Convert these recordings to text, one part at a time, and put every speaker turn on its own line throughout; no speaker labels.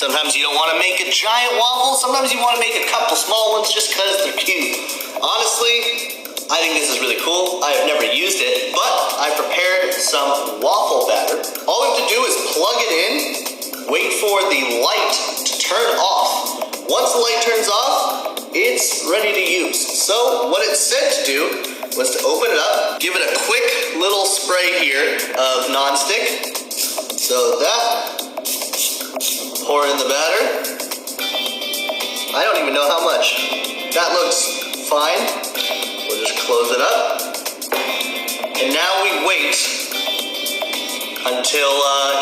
Sometimes you don't want to make a giant waffle. Sometimes you want to make a couple small ones just because they're cute. Honestly, I think this is really cool. I have never used it, but I prepared some waffle batter. All we have to do is plug it in, wait for the light to turn off. Once the light turns off, it's ready to use. So what it said to do was to open it up, give it a quick little spray here of nonstick. So that, pour in the batter. I don't even know how much. That looks fine. We'll just close it up. And now we wait until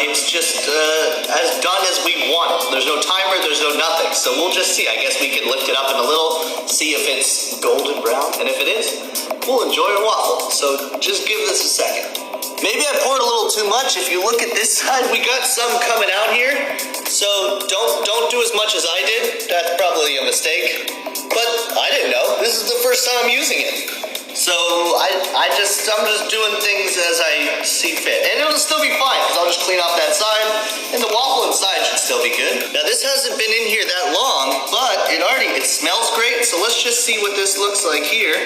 it's just as done as we want it. There's no timer, there's no nothing. So we'll just see. I guess we can lift it up in a little, see if it's golden brown. And if it is, we'll enjoy a waffle. So just give this a second. Maybe I poured a little too much. If you look at this side, we got some coming out here. So don't do as much as I did. That's probably a mistake. But I didn't know. This is the first time I'm using it. So I'm just doing things as I see fit. And it'll still be fine, because I'll just clean off that side, and the waffle inside should still be good. Now this hasn't been in here that long, but it smells great. So let's just see what this looks like here.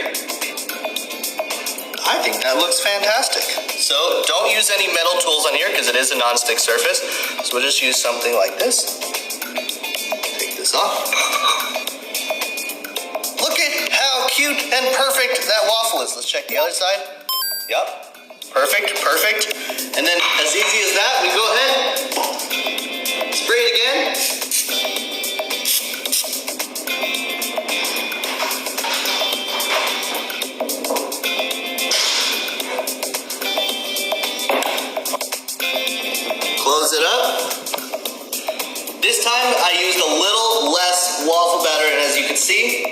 I think that looks fantastic. So don't use any metal tools on here because it is a non-stick surface. So we'll just use something like this. Take this off. Look at how cute and perfect that waffle is. Let's check the other side. Yep, perfect, perfect. And then as easy as that, we go ahead, spray it again. Close it up. This time I used a little less waffle batter, and as you can see,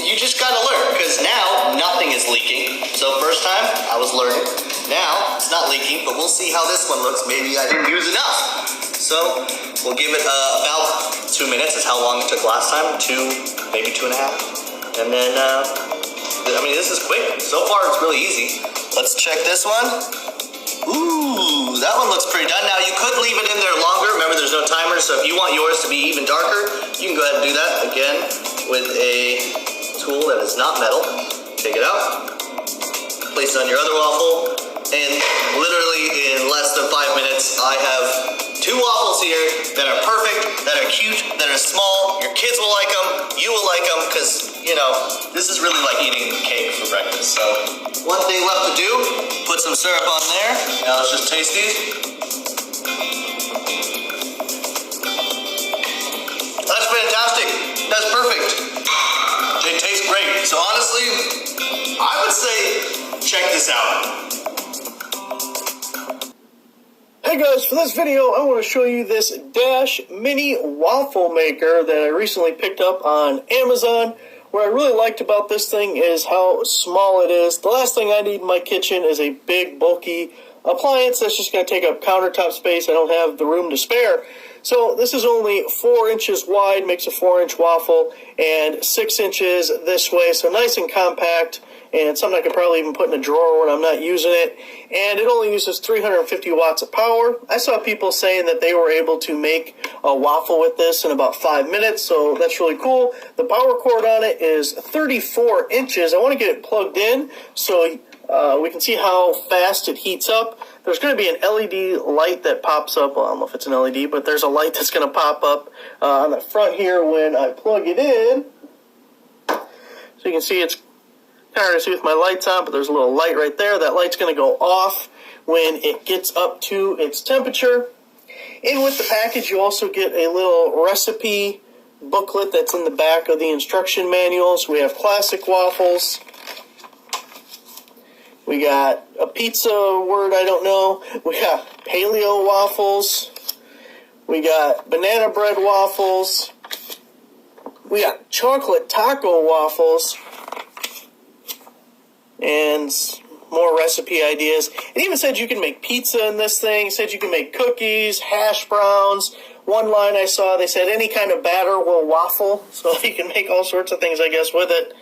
you just gotta learn, because now nothing is leaking. So first time I was learning. Now it's not leaking, but we'll see how this one looks. Maybe I didn't use enough. So we'll give it about 2 minutes is how long it took last time. 2, maybe 2.5. And then, this is quick. So far it's really easy. Let's check this one. Ooh, that one looks pretty done. Now you could leave it in there longer. Remember, there's no timer, so if you want yours to be even darker, you can go ahead and do that again with a tool that is not metal. Take it out, place it on your other waffle, and literally in less than 5 minutes, I have 2 waffles here that are perfect, that are cute, that are small. Your kids will like them, you will like them, because, this is really like eating cake for breakfast. So one thing left to do, put some syrup on there. Now let's just taste these. That's fantastic. That's perfect. They taste great. So honestly, I would say check this out. Hey guys, for this video, I want to show you this Dash Mini Waffle Maker that I recently picked up on Amazon. What I really liked about this thing is how small it is. The last thing I need in my kitchen is a big, bulky appliance that's just going to take up countertop space. I don't have the room to spare. So this is only 4 inches wide, makes a 4-inch waffle, and 6 inches this way, so nice and compact, and something I could probably even put in a drawer when I'm not using it. And it only uses 350 watts of power. I saw people saying that they were able to make a waffle with this in about 5 minutes, so that's really cool. The power cord on it is 34 inches. I want to get it plugged in so we can see how fast it heats up. There's going to be an LED light that pops up. Well, I don't know if it's an LED, but there's a light that's going to pop up on the front here when I plug it in. So you can see it's kind of hard to see with my lights on, but there's a little light right there. That light's going to go off when it gets up to its temperature. And with the package, you also get a little recipe booklet that's in the back of the instruction manuals. We have classic waffles. We got a pizza word I don't know. We got paleo waffles. We got banana bread waffles. We got chocolate taco waffles. And more recipe ideas. It even said you can make pizza in this thing. It said you can make cookies, hash browns. One line I saw, they said any kind of batter will waffle. So you can make all sorts of things, I guess, with it.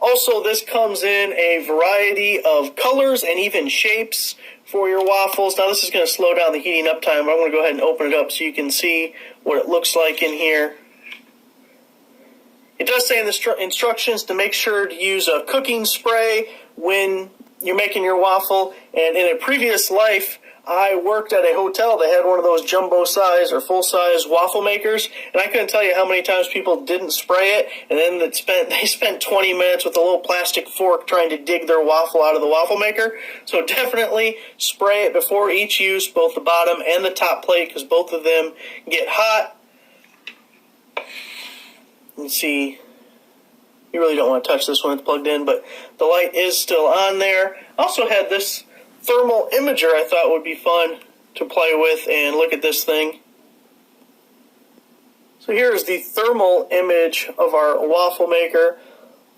Also, this comes in a variety of colors and even shapes for your waffles. Now, this is going to slow down the heating up time. I'm going to go ahead and open it up so you can see what it looks like in here. It does say in the instructions to make sure to use a cooking spray when you're making your waffle. And in a previous life, I worked at a hotel that had one of those jumbo size or full size waffle makers, and I couldn't tell you how many times people didn't spray it, and then they spent 20 minutes with a little plastic fork trying to dig their waffle out of the waffle maker. So definitely spray it before each use, both the bottom and the top plate, because both of them get hot. You can see, you really don't want to touch this when it's plugged in, but the light is still on there. I also had this thermal imager I thought would be fun to play with, and look at this thing. So here is the thermal image of our waffle maker.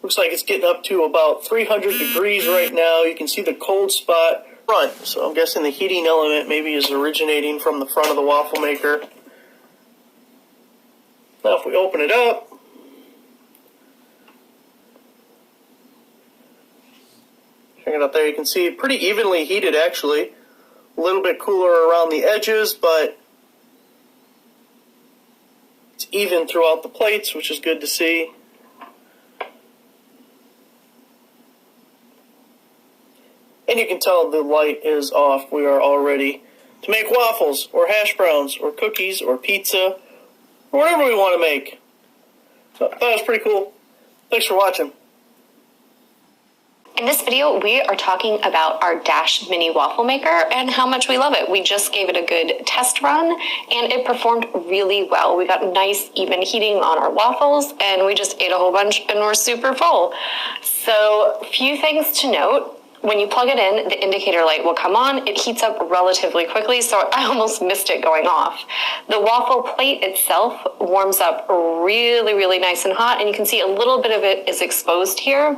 Looks like it's getting up to about 300 degrees right now. You can see the cold spot front, so I'm guessing the heating element maybe is originating from the front of the waffle maker. Now if we open it up, check it out there, you can see pretty evenly heated actually. A little bit cooler around the edges, but it's even throughout the plates, which is good to see. And you can tell the light is off. We are all ready to make waffles, or hash browns, or cookies, or pizza, or whatever we want to make. So I thought it was pretty cool. Thanks for watching.
In this video, we are talking about our Dash Mini Waffle Maker and how much we love it. We just gave it a good test run and it performed really well. We got nice even heating on our waffles and we just ate a whole bunch and we're super full. So, few things to note. When you plug it in, the indicator light will come on. It heats up relatively quickly, so I almost missed it going off. The waffle plate itself warms up really, really nice and hot, and you can see a little bit of it is exposed here.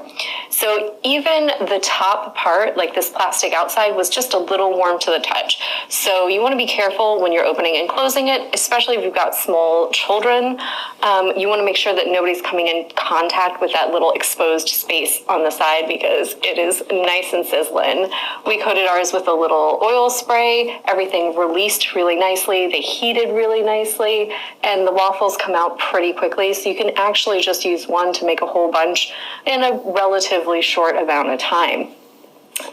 So even the top part, like this plastic outside, was just a little warm to the touch. So you want to be careful when you're opening and closing it, especially if you've got small children. You want to make sure that nobody's coming in contact with that little exposed space on the side because it is nice and sizzling. We coated ours with a little oil spray. Everything released really nicely. They heated really nicely, and the waffles come out pretty quickly. So you can actually just use one to make a whole bunch in a relatively short amount of time.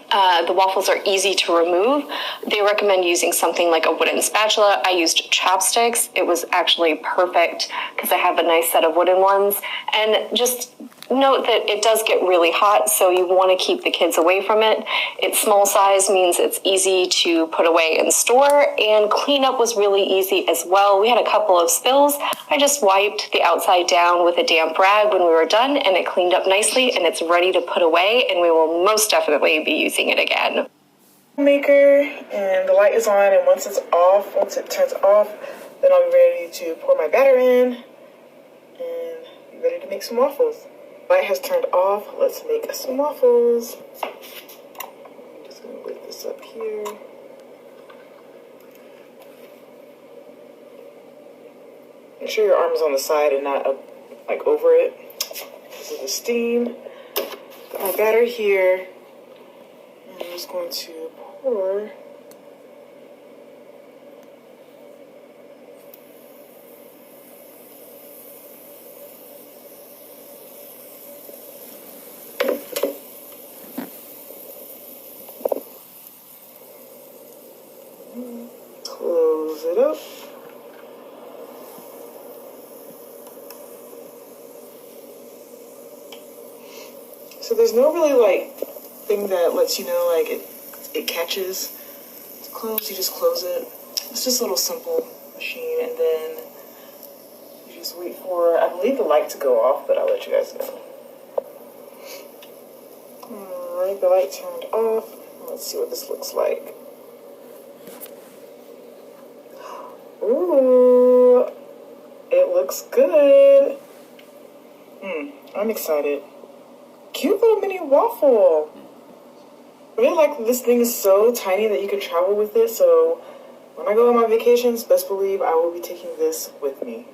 The waffles are easy to remove. They recommend using something like a wooden spatula. I used chopsticks. It was actually perfect because I have a nice set of wooden ones. And just note that it does get really hot, so you want to keep the kids away from it. Its small size means it's easy to put away and store, and cleanup was really easy as well. We had a couple of spills. I just wiped the outside down with a damp rag when we were done, and it cleaned up nicely, and it's ready to put away, and we will most definitely be using it again.
Maker, and the light is on, and once it turns off, then I'll be ready to pour my batter in and be ready to make some waffles. Light has turned off. Let's make some waffles. I'm just going to lift this up here. Make sure your arm is on the side and not up, like over it. This is the steam. Got my batter here. And I'm just going to pour. Close it up. So there's no really like thing that lets you know like it catches. It's closed, you just close it. It's just a little simple machine, and then you just wait for, I believe, the light to go off, but I'll let you guys know. Alright, the light turned off. Let's see what this looks like. Ooh, it looks good. I'm excited. Cute little mini waffle. I really like this thing is so tiny that you can travel with it. So when I go on my vacations, best believe I will be taking this with me.